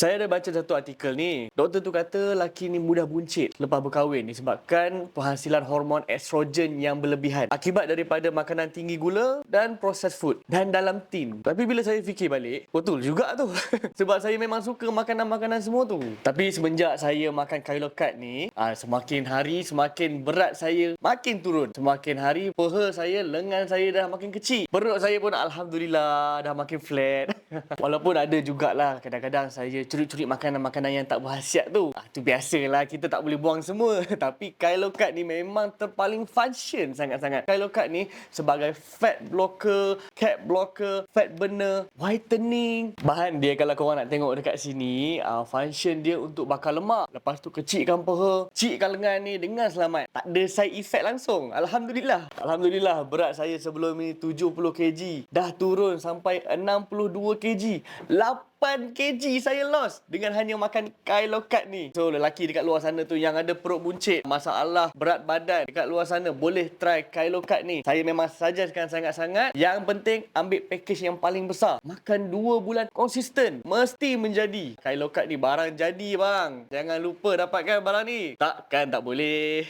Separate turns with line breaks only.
Saya ada baca satu artikel ni. Doktor tu kata lelaki ni mudah buncit lepas berkahwin disebabkan penghasilan hormon estrogen yang berlebihan akibat daripada makanan tinggi gula dan processed food dan dalam tin. Tapi bila saya fikir balik, betul juga tu. Sebab saya memang suka makanan-makanan semua tu. Tapi semenjak saya makan Kylocut ni, semakin hari semakin berat saya makin turun. Semakin hari peha saya, lengan saya dah makin kecil. Perut saya pun alhamdulillah dah makin flat. Walaupun ada jugalah kadang-kadang saya curi-curi makanan-makanan yang tak berkhasiat tu. Tu biasalah, kita tak boleh buang semua. Tapi Kylocut ni memang terpaling function sangat-sangat. Kylocut ni sebagai fat blocker, cat blocker, fat burner, whitening. Bahan dia kalau korang nak tengok dekat sini, function dia untuk bakar lemak. Lepas tu kecilkan peha, kecilkan lengan ni dengan selamat. Tak ada side effect langsung. Alhamdulillah. Alhamdulillah, berat saya sebelum ni 70 kg. Dah turun sampai 62 kg. 8 kg saya lost dengan hanya makan Kylocut ni. So, lelaki dekat luar sana tu yang ada perut buncit, masalah berat badan dekat luar sana, boleh try Kylocut ni. Saya memang suggestkan sangat-sangat. Yang penting ambil package yang paling besar. Makan 2 bulan konsisten. Mesti menjadi. Kylocut ni barang jadi bang. Jangan lupa dapatkan barang ni. Takkan tak boleh.